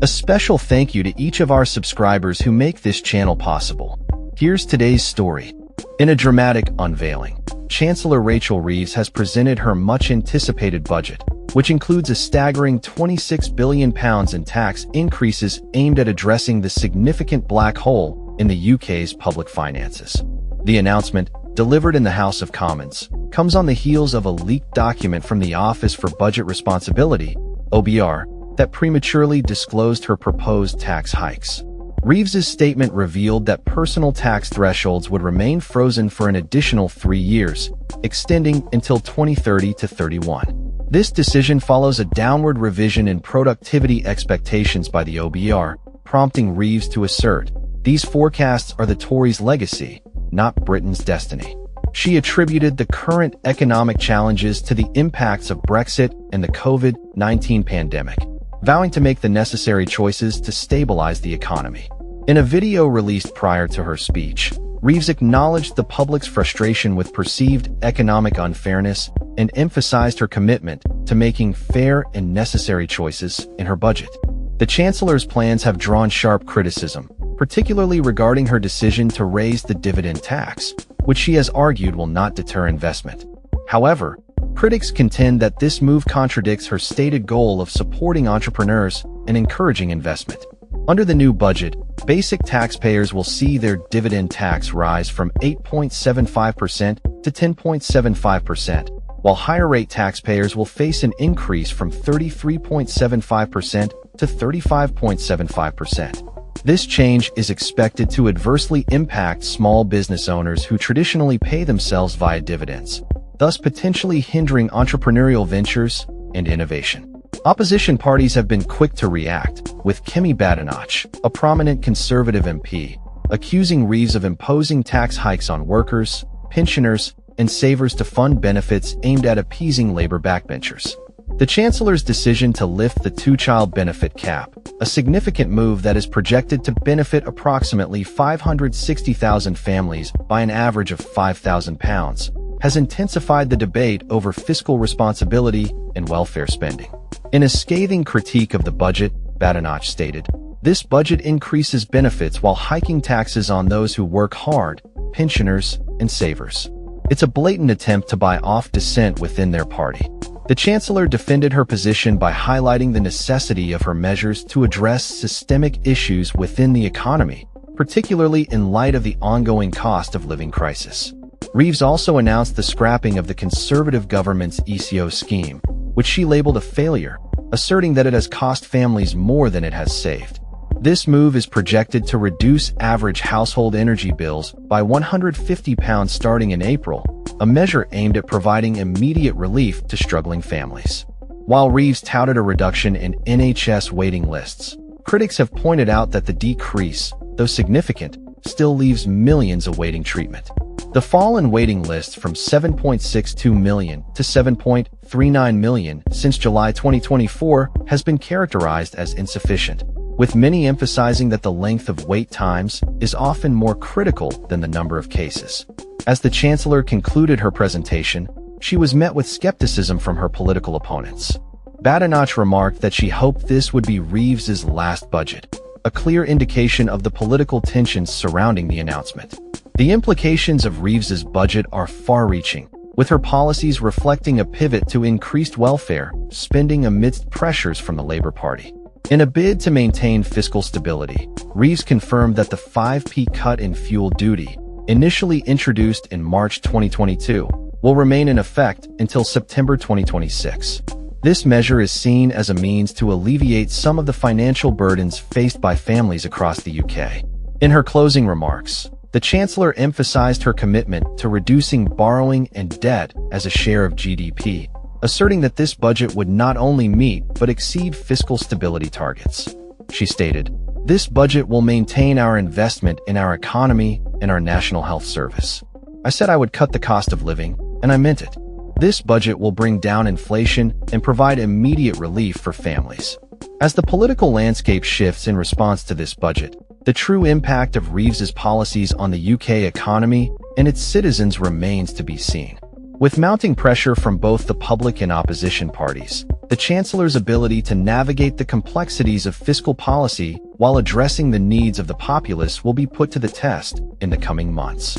A special thank you to each of our subscribers who make this channel possible. Here's today's story. In a dramatic unveiling, Chancellor Rachel Reeves has presented her much-anticipated budget, which includes a staggering £26 billion in tax increases aimed at addressing the significant black hole in the UK's public finances. The announcement, delivered in the House of Commons, comes on the heels of a leaked document from the Office for Budget Responsibility, OBR, that prematurely disclosed her proposed tax hikes. Reeves's statement revealed that personal tax thresholds would remain frozen for an additional 3 years, extending until 2030 to 31. This decision follows a downward revision in productivity expectations by the OBR, prompting Reeves to assert, "These forecasts are the Tories' legacy, not Britain's destiny." She attributed the current economic challenges to the impacts of Brexit and the COVID-19 pandemic, vowing to make the necessary choices to stabilize the economy. In a video released prior to her speech, Reeves acknowledged the public's frustration with perceived economic unfairness and emphasized her commitment to making fair and necessary choices in her budget. The Chancellor's plans have drawn sharp criticism, particularly regarding her decision to raise the dividend tax, which she has argued will not deter investment. However, critics contend that this move contradicts her stated goal of supporting entrepreneurs and encouraging investment. Under the new budget, basic taxpayers will see their dividend tax rise from 8.75% to 10.75%, while higher-rate taxpayers will face an increase from 33.75% to 35.75%. This change is expected to adversely impact small business owners who traditionally pay themselves via dividends, thus potentially hindering entrepreneurial ventures and innovation. Opposition parties have been quick to react, with Kemi Badenoch, a prominent Conservative MP, accusing Reeves of imposing tax hikes on workers, pensioners, and savers to fund benefits aimed at appeasing labor backbenchers. The Chancellor's decision to lift the two-child benefit cap, a significant move that is projected to benefit approximately 560,000 families by an average of £5,000, has intensified the debate over fiscal responsibility and welfare spending. In a scathing critique of the budget, Badenoch stated, "This budget increases benefits while hiking taxes on those who work hard, pensioners, and savers. It's a blatant attempt to buy off dissent within their party." The Chancellor defended her position by highlighting the necessity of her measures to address systemic issues within the economy, particularly in light of the ongoing cost of living crisis. Reeves also announced the scrapping of the Conservative government's ECO scheme, which she labeled a failure, asserting that it has cost families more than it has saved. This move is projected to reduce average household energy bills by £150 starting in April, a measure aimed at providing immediate relief to struggling families. While Reeves touted a reduction in NHS waiting lists, critics have pointed out that the decrease, though significant, still leaves millions awaiting treatment. The fall in waiting lists from 7.62 million to 7.39 million since July 2024 has been characterized as insufficient, with many emphasizing that the length of wait times is often more critical than the number of cases. As the Chancellor concluded her presentation, she was met with skepticism from her political opponents. Badenoch remarked that she hoped this would be Reeves's last budget, a clear indication of the political tensions surrounding the announcement. The implications of Reeves's budget are far-reaching, with her policies reflecting a pivot to increased welfare spending amidst pressures from the Labour Party. In a bid to maintain fiscal stability, Reeves confirmed that the 5p cut in fuel duty, initially introduced in March 2022, will remain in effect until September 2026. This measure is seen as a means to alleviate some of the financial burdens faced by families across the UK. In her closing remarks, the Chancellor emphasized her commitment to reducing borrowing and debt as a share of GDP, asserting that this budget would not only meet but exceed fiscal stability targets. She stated, "This budget will maintain our investment in our economy and our National Health Service. I said I would cut the cost of living, and I meant it. This budget will bring down inflation and provide immediate relief for families." As the political landscape shifts in response to this budget, the true impact of Reeves's policies on the UK economy and its citizens remains to be seen. With mounting pressure from both the public and opposition parties, The Chancellor's ability to navigate the complexities of fiscal policy while addressing the needs of the populace will be put to the test in the coming months.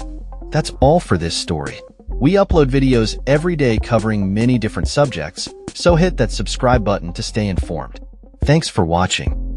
That's all for this story. We upload videos every day covering many different subjects, so hit that subscribe button to stay informed. Thanks for watching.